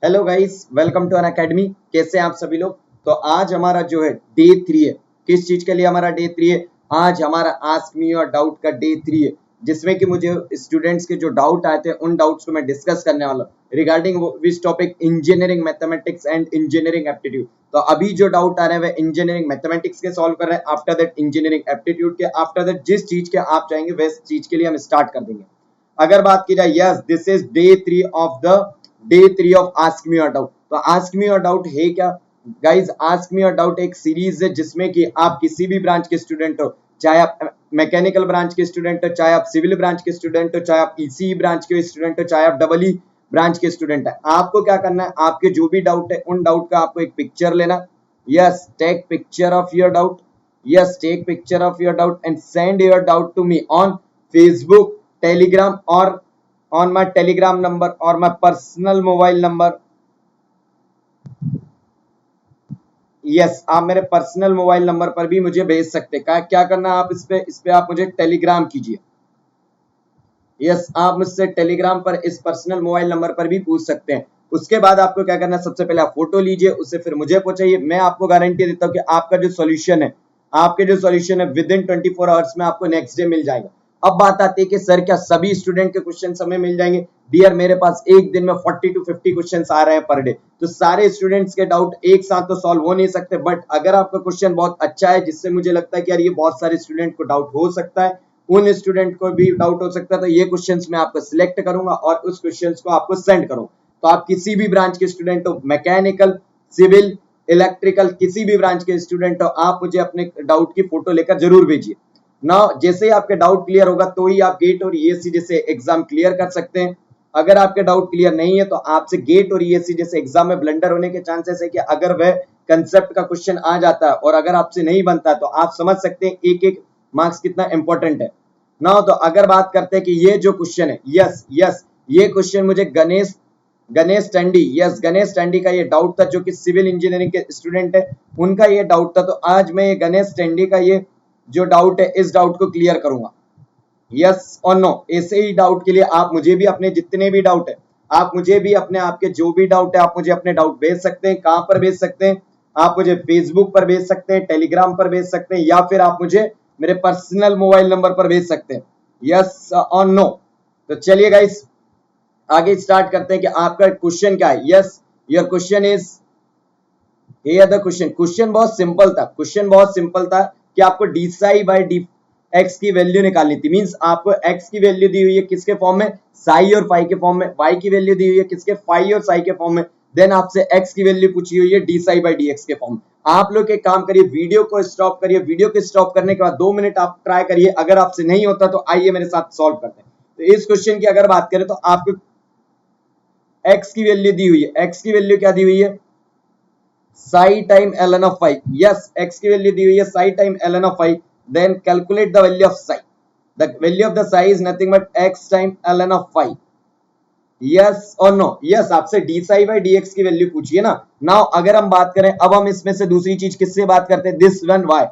Hello guys, welcome to Unacademy. कैसे हैं आप सभी लोग। तो आज हमारा जो है डे 3 है। किस चीज के लिए हमारा डे 3 है? आज हमारा आस्क मी योर डाउट का डे 3 है, जिसमें कि मुझे स्टूडेंट्स के जो डाउट आए थे उन डाउट्स को मैं डिस्कस करने वाला हूँ regarding which topic, engineering mathematics and engineering aptitude. तो अभी जो डाउट आ रहे हैं वे इंजीनियरिंग मैथमेटिक्स के सॉल्व कर रहे हैं, आफ्टर दैट इंजीनियरिंग एप्टीट्यूड के, आफ्टर दैट जिस चीज के आप चाहेंगे वैस चीज के लिए हम स्टार्ट कर देंगे। अगर बात की जाए, yes this is day three of ask me your doubt. तो आस्क मी योर डाउट है क्या guys? Ask me your doubt एक सीरीज है जिसमें कि आप किसी भी ब्रांच के स्टूडेंट हो, चाहे आप मैकेनिकल ब्रांच के स्टूडेंट हो, चाहे आप सिविल ब्रांच के स्टूडेंट हो, चाहे आप ईसी ब्रांच के स्टूडेंट हो, चाहे आप डबल ई ब्रांच के स्टूडेंट है। आपको क्या करना है, आपके जो भी डाउट है उन डाउट का आपको एक पिक्चर लेना। Yes, take picture of your doubt. Yes, take picture of your doubt and send your doubt to me on Facebook, Telegram और on my telegram number or my personal mobile number। Yes, आप मेरे personal mobile number पर भी मुझे भेज सकते हैं। क्या करना है, आप इस पे आप मुझे टेलीग्राम कीजिए। यस, आप मुझसे टेलीग्राम पर इस पर्सनल मोबाइल नंबर पर भी पूछ सकते हैं। उसके बाद आपको क्या करना है, सबसे पहले आप फोटो लीजिए, उससे फिर मुझे पहुंचाइए। मैं आपको गारंटी देता हूँ कि आपका जो सॉल्यूशन है विद इन 24 आवर्स में आपको नेक्स्ट डे मिल जाएगा। अब बात आती है कि सर क्या सभी स्टूडेंट के क्वेश्चन हमें मिल जाएंगे? डियर, मेरे पास एक दिन में 40 to 50 क्वेश्चन आ रहे हैं पर डे, तो सारे स्टूडेंट्स के डाउट एक साथ तो सॉल्व हो नहीं सकते। बट अगर आपका क्वेश्चन बहुत अच्छा है, जिससे मुझे लगता है कि यार ये बहुत सारे स्टूडेंट को डाउट हो सकता है, उन स्टूडेंट को भी डाउट हो सकता है, तो ये क्वेश्चंस मैं आपको सिलेक्ट करूंगा और उस क्वेश्चंस को आपको सेंड करूंगा। तो आप किसी भी ब्रांच के स्टूडेंट हो, मैकेनिकल, सिविल, इलेक्ट्रिकल, किसी भी ब्रांच के स्टूडेंट हो, आप मुझे अपने डाउट की फोटो लेकर जरूर भेजिए ना। जैसे ही आपके डाउट क्लियर होगा तो ही आप गेट और ईएससी जैसे एग्जाम क्लियर कर सकते हैं। अगर आपके डाउट क्लियर नहीं है तो आपसे गेट और ईएससी जैसे एग्जाम में ब्लंडर होने के चांसेस है कि अगर वह कंसेप्ट का क्वेश्चन आ जाता है और अगर आपसे नहीं बनता है तो आप समझ सकते हैं एक एक मार्क्स कितना इंपॉर्टेंट है ना। तो अगर बात करते हैं कि ये जो क्वेश्चन है, यस यस, ये क्वेश्चन मुझे गणेश टंडी का ये डाउट था, जो कि सिविल इंजीनियरिंग के स्टूडेंट है, उनका ये डाउट था। तो आज मैं ये गणेश टंडी का ये जो डाउट है, इस डाउट को क्लियर करूंगा। यस और नो, ऐसे ही डाउट के लिए आप मुझे भी अपने जितने भी डाउट है, आप मुझे भी अपने आपके जो भी डाउट है, आप मुझे अपने डाउट भेज सकते हैं। कहां पर भेज सकते हैं? आप मुझे फेसबुक पर भेज सकते हैं, टेलीग्राम पर भेज सकते हैं, या फिर आप मुझे मेरे पर्सनल मोबाइल नंबर पर भेज सकते हैं। यस और नो। तो चलिए गाइस, आगे स्टार्ट करते हैं कि आपका क्वेश्चन क्या है। Yes, your question is here the question बहुत सिंपल था कि आपको D psi by d x की वैल्यू निकालनी थी। मींस आपको एक्स की वैल्यू दी हुई है किसके फॉर्म में? साई और फाई के फॉर्म में। वाई की वैल्यू दी हुई है किसके? फाई और साई के फॉर्म में। देन आपसे एक्स की वैल्यू पूछी हुई है d psi by d x के फॉर्म में। आप लोग एक काम करिए, वीडियो को स्टॉप करिए। वीडियो को स्टॉप करने के बाद 2 मिनट आप ट्राई करिए। अगर आपसे नहीं होता तो आइए मेरे साथ सॉल्व करते हैं। तो इस क्वेश्चन की अगर बात करें तो आपको एक्स की वैल्यू दी हुई है। एक्स की वैल्यू क्या दी हुई है? psi time ln of phi। yes, x की वैल्यू दी हुई है psi time ln of phi। then calculate the value of psi। the value of the psi is nothing but x time ln of phi। yes और no? yes, आपसे d psi by dx की value पूछिए ना। Now अगर हम बात करें, अब हम इसमें से दूसरी चीज किससे बात करते हैं? This one y।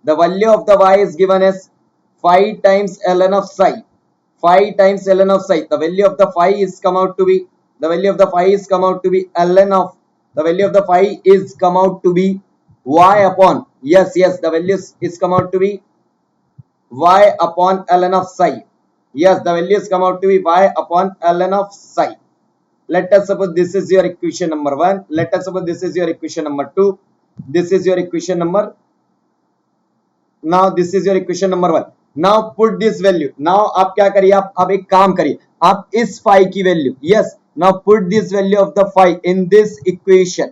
the value of the y is given as phi times ln of psi। phi times ln of psi। the value of the phi is come out to be ln of, the value of the phi is come out to be y upon, yes, the value is come out to be y upon ln of psi। yes, the value is come out to be y upon ln of psi। let us suppose this is your equation number 1, let us suppose this is your equation number 2, this is your equation number, now this is your equation number 1। now put this value, now आप क्या करिए, आप अब एक काम करिए, आप इस phi की value, yes, now put this value of the phi in this equation।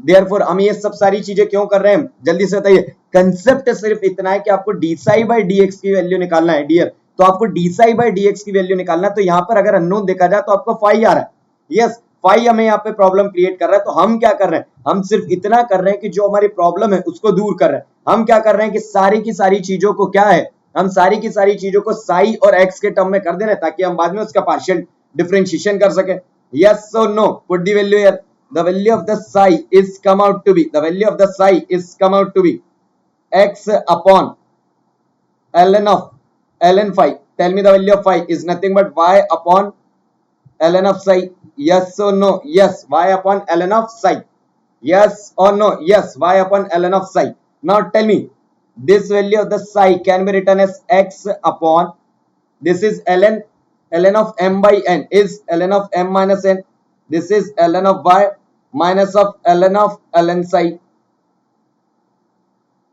Therefore हम ये सब सारी चीजें क्यों कर रहे हैं, जल्दी से बताइए। कंसेप्ट सिर्फ इतना है कि आपको D psi by d x की वैल्यू निकालना है डियर। तो आपको D psi by d x की वैल्यू निकालना है। तो यहाँ पर अगर अननोन देखा जाए तो आपको फाई आ रहा है। यस, फाई हमें यहाँ पे प्रॉब्लम क्रिएट कर रहा है। तो हम क्या कर रहे हैं, हम सिर्फ इतना कर रहे हैं कि जो हमारी प्रॉब्लम है उसको दूर कर रहे हैं। हम क्या कर रहे हैं कि सारी की सारी चीजों को क्या है, हम सारी की सारी चीजों को साई और एक्स के टर्म में कर दे रहे हैं, ताकि हम बाद में उसका पार्शियल डिफरेंशिएशन कर सके। यस और no, put the value here. the value of the psi is come out to be, the value of the psi is come out to be x upon ln of ln phi। tell me the value of phi is nothing but y upon ln of psi, yes or no? Yes, y upon ln of psi, yes or no? Yes, y upon ln of psi. Now tell me, this value of the psi can be written as x upon, this is ln of m by n is ln of m minus n, this is ln of y minus of ln psi,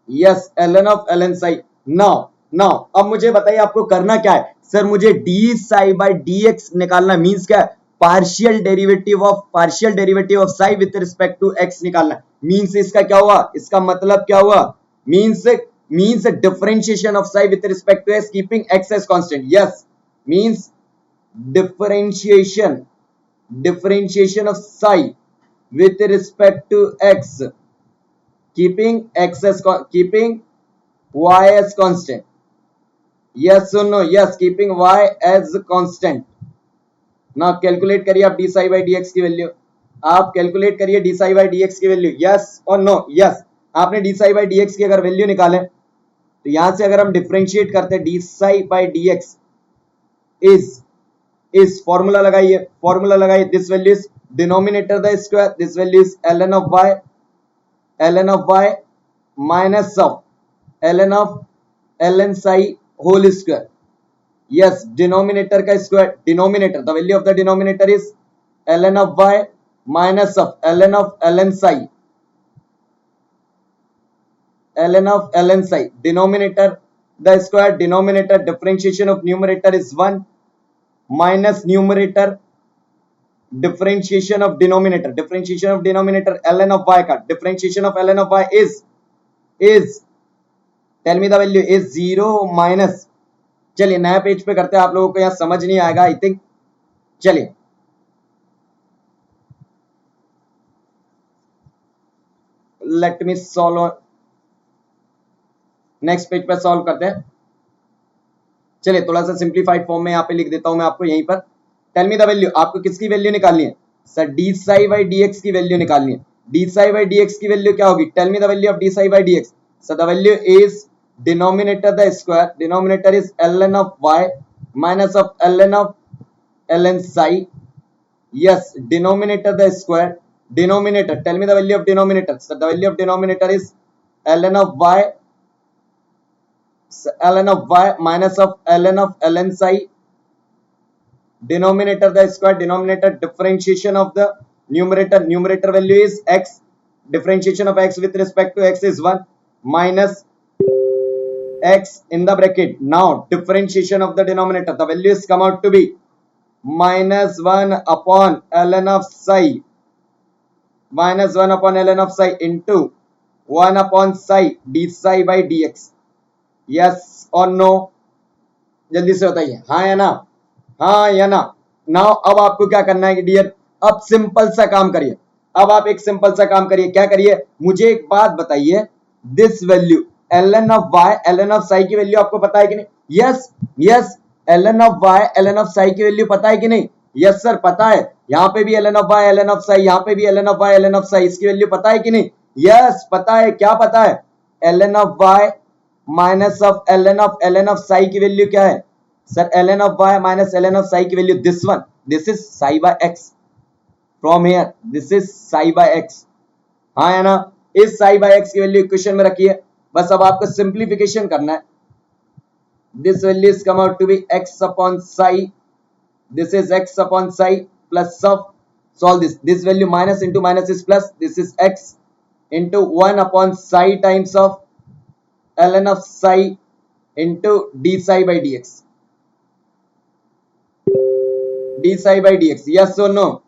yes ln of ln psi. Now अब मुझे बताइए आपको करना क्या है sir, मुझे d psi by d x निकालना, means क्या है, partial derivative of psi with respect to x निकालना. मींस इसका क्या हुआ, इसका मतलब क्या हुआ, means differentiation of psi with respect to x keeping x as constant. Yes, means differentiation of psi with respect to x keeping y as constant. Yes or no? Yes, keeping y as constant. Now calculate करिए आप d psi by dx की value, आप calculate करिए d psi by dx की value. yes और no? yes, आपने d psi by dx की अगर वैल्यू निकाले तो यहां से अगर हम डिफरेंशिएट करते हैं d psi by dx is formula लगाइए, this value is denominator the square, this value is ln of y minus of ln psi whole square. Yes, denominator का square, denominator, the value of the denominator is ln of y minus of ln psi, denominator the square, denominator, differentiation of numerator is 1 minus numerator, differentiation of denominator ln of y का, differentiation of ln of y is tell me the value is 0 minus. चलिए नया page पे करते हैं, आप लोगों को यहां समझ नहीं आएगा आई थिंक. चलिए let me solve, next page पे सॉल्व करते हैं. चलिए थोड़ा सा सिंप्लीफाइड फॉर्म में यहां पे लिख देता हूं मैं आपको यहीं पर. टेल मी द वैल्यू, आपको किसकी वैल्यू निकालनी है sir, d psi by d x की वैल्यू निकालनी है. D psi by d x की वैल्यू क्या होगी, tell me the value of d psi by d x. So the value is denominator the square, denominator is ln of y minus of ln psi. Yes, denominator the square, denominator, tell me the value of denominator. So the value of denominator is ln of y minus of ln psi, denominator the square, denominator differentiation of the numerator value is x, differentiation of x with respect to x is 1 minus x in the bracket. Now differentiation of the denominator, the value is come out to be minus 1 upon ln of psi, into 1 upon psi d psi by dx. yes or no? जल्दी से बताइए, हाँ या ना, हाँ या ना. Now अब आपको क्या करना है डियर, अब सिंपल सा काम करिए, अब आप एक सिंपल सा काम करिए. क्या करिए, मुझे एक बात बताइए, this value ln of y ln of psi की वैल्यू आपको पता है कि नहीं. Yes, ln of y ln of psi की वैल्यू पता है कि नहीं. यस सर पता है, यहाँ पे भी ln of y ln of psi, यहाँ पे भी ln of y ln of psi, इसकी वैल्यू पता है कि नहीं. यस पता है. क्या पता है, ln of y minus of ln of psi की वैल्यू क्या है sir, ln of y minus ln of psi की value this one, this is psi by x, from here this is psi by x. हाँ है ना, इस psi by x की value equation में रखिए. बस अब आपको सिंप्लीफिकेशन करना है. This value is come out to be x upon psi, this is x upon psi plus of solve this value minus into minus is plus, this is x into 1 upon psi times of ln of psi into d psi by dx. d psi by dx, yes or no?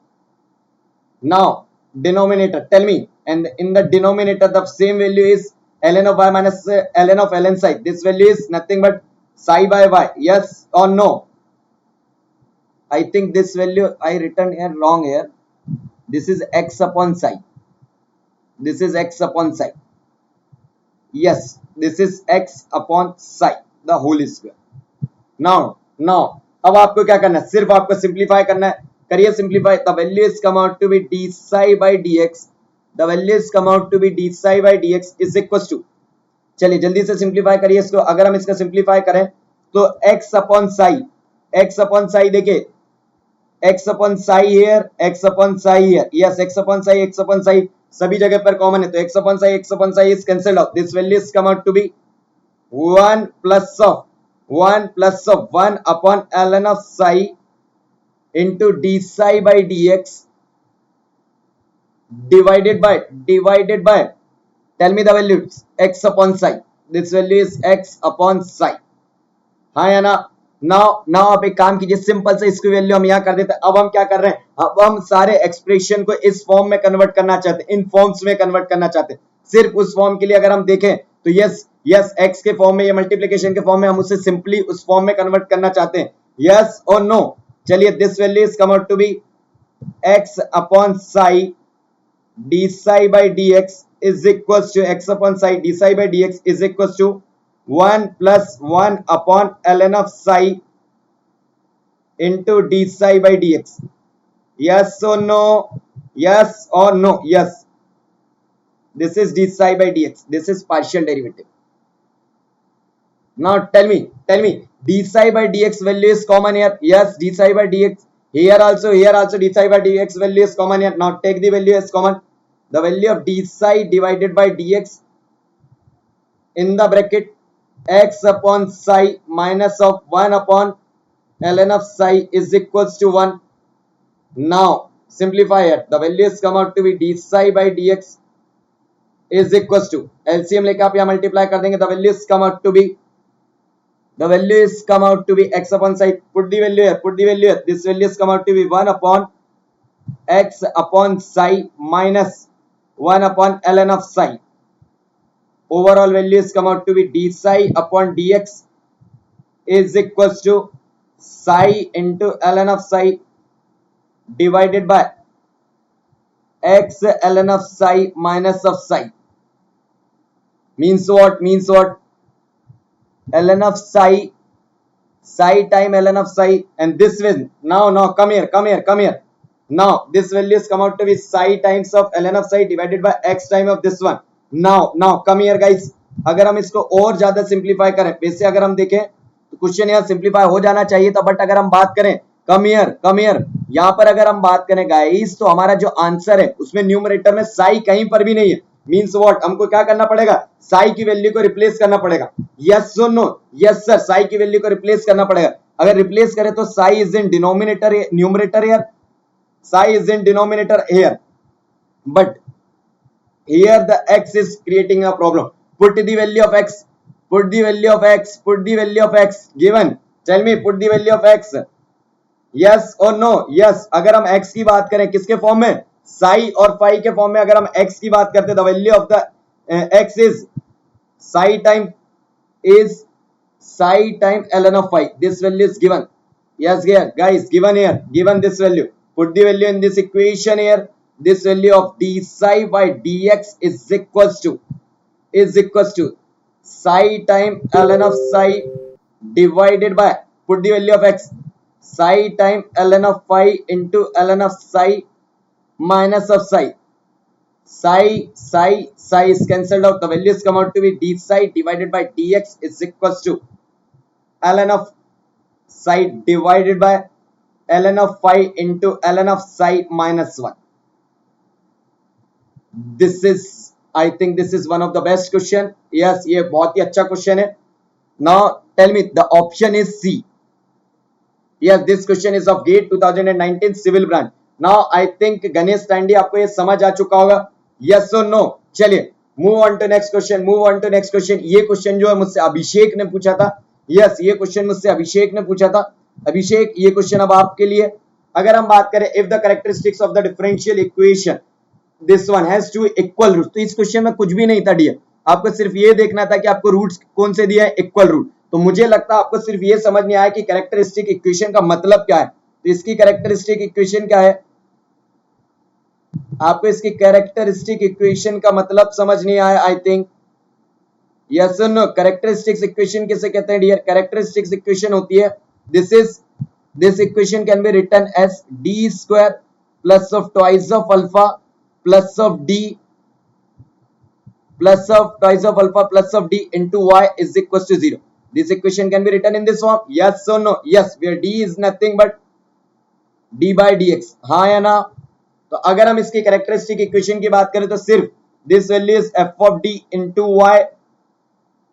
Now denominator, tell me, and in the denominator the same value is ln of y minus ln of ln psi. This value is nothing but psi by y. Yes or no? I think this value I written here wrong here. This is x upon psi, this is x upon psi. Yes, this is x upon psi the whole square. Now अब आपको क्या करना है, सिर्फ आपको simplify करना है. करिए simplify. The value is come out to be d psi by dx, the value is come out to be d psi by dx is equal to, चलिए जल्दी से सिंप्लीफाई करिए इसको. अगर हम इसका सिंप्लीफाई करें तो x अपॉन psi देखिए x upon psi here, x upon psi here. Yes, x upon psi सभी जगह पर कॉमन है, तो x upon psi is cancelled out. This value is come out to be 1 plus of 1 upon ln of psi into d psi by dx divided by tell me the value, x upon psi. This value is x upon psi. हाँ या ना? Now आप एक काम कीजिए, simple से इसकी value हम यहाँ कर देते हैं. अब हम क्या कर रहे हैं, अब हम सारे एक्सप्रेशन को इस फॉर्म में कन्वर्ट करना चाहते हैं, इन फॉर्म्स में कन्वर्ट करना चाहते हैं. सिर्फ उस फॉर्म के लिए अगर हम देखें तो यस एक्स के फॉर्म में, ये मल्टीप्लीकेशन के फॉर्म में, हम उसे सिंपली उस फॉर्म में कन्वर्ट करना चाहते हैं. यस और नो? चलिए, this value is come out to be x upon psi d psi by dx is equals to x upon psi d psi by dx is equals to 1 plus 1 upon ln of psi into d psi by dx. Yes or no? Yes or no? Yes. This is d psi by dx. This is partial derivative. Now tell me d psi by dx value is common here. Yes, d psi by dx. Here also d psi by dx value is common here. Now take the value as common. The value of d psi divided by dx in the bracket x upon psi minus of 1 upon ln of psi is equals to 1. Now simplify it. The value is come out to be d psi by dx is equals to, LCM लेके आप यहाँ multiply कर देंगे. The value is come out to be x upon psi. Put the value here. This value is come out to be 1 upon x upon psi minus 1 upon ln of psi. Overall value is come out to be d psi upon dx is equals to psi into ln of psi divided by x ln of psi minus of psi. Means what? ln of psi time ln of psi, and this will now come here. Now this value is come out to be psi times of ln of psi divided by x time of this one. Now come here guys. अगर हम इसको और ज्यादा simplify करें, वैसे अगर हम देखें तो क्वेश्चन यहाँ सिंप्लीफाई हो जाना चाहिए था, बट अगर हम बात करें, कम हियर, यहाँ पर अगर हम बात करें गाइस, तो हमारा जो आंसर है उसमें न्यूमरेटर में साई कहीं पर भी नहीं है. Means what? हमको क्या करना पड़ेगा? साई की वैल्यू को रिप्लेस करना पड़ेगा. यस और नो? यस सर, साई की वैल्यू को रिप्लेस करना पड़ेगा. अगर रिप्लेस करें तो Sai is in denominator, numerator here, Sai is in denominator here, but here the x is creating a problem. Put the value of x. Given. Tell me, put the value of x. Yes or no? Yes. अगर हम x की बात करें किसके form में, साई और phi के form में, अगर हम x की बात करते, the value of the x is psi time ln of phi. This value is given. Yes guys, given this value. Put the value in this equation here. This value of d psi by dx is equals to psi time ln of psi divided by, put the value of x, psi time ln of phi into ln of psi minus of psi. Psi is cancelled out. The values come out to be d psi divided by dx is equals to ln of psi divided by ln of phi into ln of psi minus 1. This is, I think this is one of the best question. Yes, ये बहुत ही अच्छा question है. Now tell me, the option is C. Yes, this question is of GATE 2019 civil branch. Now I think Ganesh स्टैंडी आपको ये समझ आ चुका होगा. Yes or no? चलिए move on to next question. ये क्वेश्चन जो है मुझसे अभिषेक ने पूछा था. Yes, ये क्वेश्चन मुझसे अभिषेक ने पूछा था. अभिषेक, ये क्वेश्चन अब आपके लिए. अगर हम बात करें, if the characteristics of the differential equation this one has two equal roots, तो इस क्वेश्चन में कुछ भी नहीं था डियर. आपको सिर्फ ये देखना था कि आपको रूट्स कौन से दिया है, इक्वल रूट. तो मुझे लगता है आपको सिर्फ ये समझ में आया कि कैरेक्टरिस्टिक इक्वेशन का मतलब क्या है. तो इसकी कैरेक्टरिस्टिक इक्वेशन क्या है, आपको इसकी कैरेक्टरिस्टिक इक्वेशन का मतलब समझ नहीं आया आई थिंक. यस और नो? कैरेक्टरिस्टिक्स इक्वेशन किसे कहते हैं डियर? कैरेक्टरिस्टिक्स इक्वेशन होती है, this equation can be written as d square plus of twice of alpha plus of d plus of twice of alpha plus of d into y is equals to 0. This equation can be written in this form. Yes or no? Yes, where d is nothing but D by d x, हाँ या ना। तो अगर हम इसकी characteristic equation की बात करें तो सिर्फ this value is f of d into y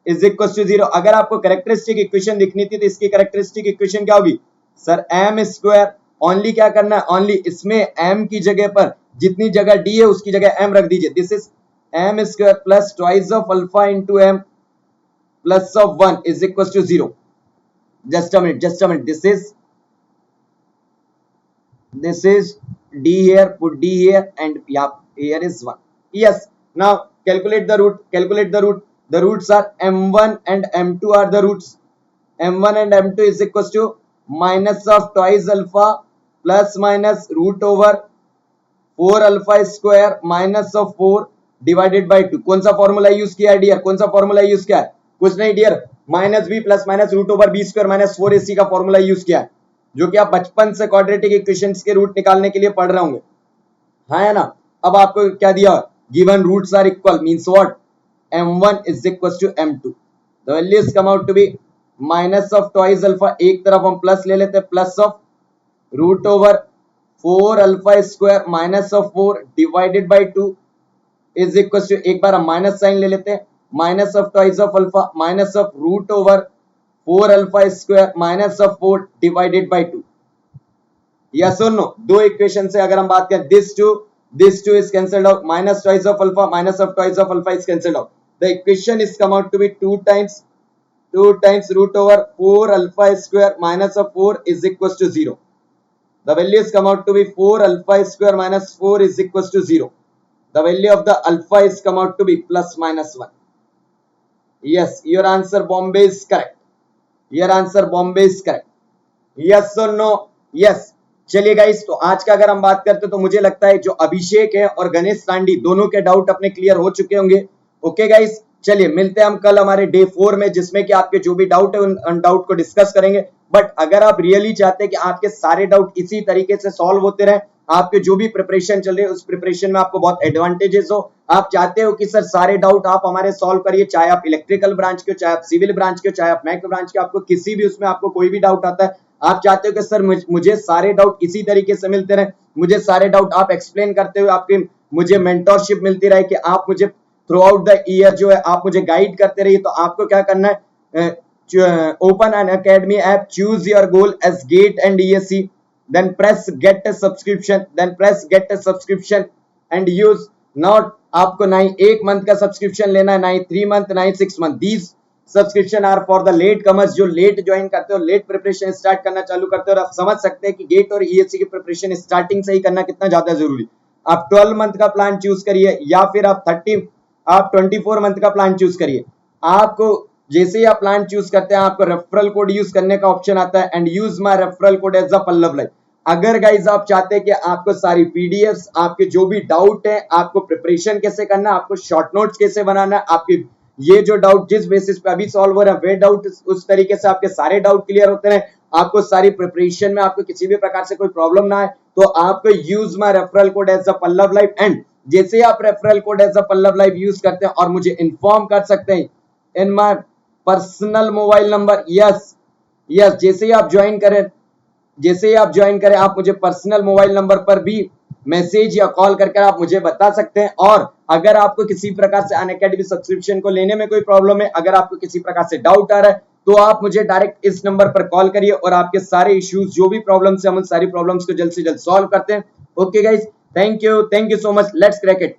is equal to 0। अगर आपको कैरेक्टरिस्टिक इक्वेशन दिखनी थी तो इसकी कैरेक्टरिस्टिक इक्वेशन क्या होगी सर, एम स्क्वायर। ओनली क्या करना है, ओनली इसमें एम की जगह पर जितनी जगह डी है उसकी जगह एम रख दीजिए। This is m square plus twice of alpha into m plus of 1 is equal to 0। Just a minute, this is d here, put d here and yeah, here is 1. Yes, now calculate the root. The roots are m1 and m2 are the roots. m1 and m2 is equals to minus of twice alpha plus minus root over 4 alpha square minus of 4 divided by 2। कौन सा formula use किया है dear, कौन सा formula use किया है, कुछ नहीं dear, minus b plus minus root over b square minus 4ac का फॉर्मूला यूज किया है, जो कि आप बचपन से क्वाड्रेटिक इक्वेशंस के रूट निकालने के लिए पढ़ रहे होंगे, हाँ है ना। अब आपको क्या दिया, given roots are equal means what, m1 is equals to m2। the values come out to be minus of twice alpha, एक तरफ हम प्लस ले लेते हैं, plus of root over 4 alpha square minus of 4 divided by 2 is equal to, एक बार हम minus sign ले लेते हैं, minus of twice of alpha minus of root over 4 alpha square minus of 4 divided by 2। Yes और no, दो equation से अगर हम बात करें, this two is cancelled out, minus twice of alpha minus of twice of alpha is cancelled out. The equation is come out to be 2 times root over 4 alpha square minus of 4 is equals to 0। the values come out to be 4 alpha square minus 4 is equals to 0। the value of the alpha is come out to be plus minus 1। yes, your answer Bombay is correct, your answer Bombay is correct। yes or no, yes। चलिए guys, तो आज का अगर हम बात करते तो मुझे लगता है जो अभिषेक है और गणेश सांडी दोनों के डाउट अपने क्लियर हो चुके होंगे। ओके गाइस, चलिए मिलते हैं हम कल हमारे डे 4 में, जिसमें कि आपके जो भी डाउट है उन डाउट को डिस्कस करेंगे। बट अगर आप रियली चाहते हैं कि आपके सारे डाउट इसी तरीके से सॉल्व होते रहे, आपके जो भी प्रिपरेशन चल रही है उस प्रिपरेशन में आपको बहुत एडवांटेजेस हो, आप चाहते हो कि सर सारे डाउट आप हमारे सॉल्व करिए, चाहे आप इलेक्ट्रिकल ब्रांच के हो, चाहे आप सिविल ब्रांच के हो, चाहे आप मैक ब्रांच के, आपको किसी भी उसमें आपको कोई भी डाउट आता है, आप चाहते हो कि सर मुझे सारे डाउट इसी तरीके से मिलते रहे, मुझे सारे डाउट आप एक्सप्लेन करते हुए आपकी मुझे मेंटरशिप मिलती रहे, कि आप मुझे थ्रू आउट द ईयर जो है आप मुझे गाइड करते रहिए। तो आपको क्या करना है, open Unacademy app, choose your goal as GATE and ESE, then press get a subscription and use not, आपको ना ही 1 मंथ का सब्सक्रिप्शन लेना है, ना ही 3 मंथ, ना ही 6 month. These subscription are for the late comers, जो लेट ज्वाइन करते हो, लेट प्रिपरेशन स्टार्ट करना चालू करते हो, और आप समझ सकते हैं कि गेट और ESE की प्रिपरेशन स्टार्टिंग से ही करना कितना ज्यादा जरूरी। आप 12 मंथ का प्लान चूज करिए, या फिर आप 24 मंथ का प्लान चूज करिए। आपको जैसे ही आप प्लान चूज करते हैं, आपको रेफरल कोड यूज करने का ऑप्शन आता है, and use my referral code as a Pallav live. अगर गाइज आप चाहते हैं कि आपको सारी PDFs, आपके जो भी डाउट है, आपको प्रिपरेशन कैसे करना है, आपको शॉर्ट नोट्स कैसे बनाना है, आपके ये जो डाउट जिस बेसिस पे अभी सॉल्व हो रहा है वे डाउट उस तरीके से आपके सारे डाउट क्लियर होते रहे, आपको सारी प्रिपरेशन में आपको किसी भी प्रकार से कोई प्रॉब्लम ना आए, तो आपको use my referral code as a Pallav live. And जैसे आप referral code as a Pallav live use करते हैं और मुझे इन्फॉर्म कर सकते हैं in my personal mobile number, yes जैसे ही आप ज्वाइन करें आप मुझे पर्सनल मोबाइल नंबर पर भी मैसेज या कॉल करके आप मुझे बता सकते हैं। और अगर आपको किसी प्रकार से अनअकैडमी सब्सक्रिप्शन को लेने में कोई प्रॉब्लम है, अगर आपको किसी प्रकार से डाउट आ रहा है, तो आप मुझे डायरेक्ट इस नंबर पर कॉल करिए और आपके सारे इश्यूज जो भी प्रॉब्लम्स है हम उन सारी प्रॉब्लम्स को जल्द से जल्द सॉल्व करते हैं। Okay guys, thank you so much, let's crack it.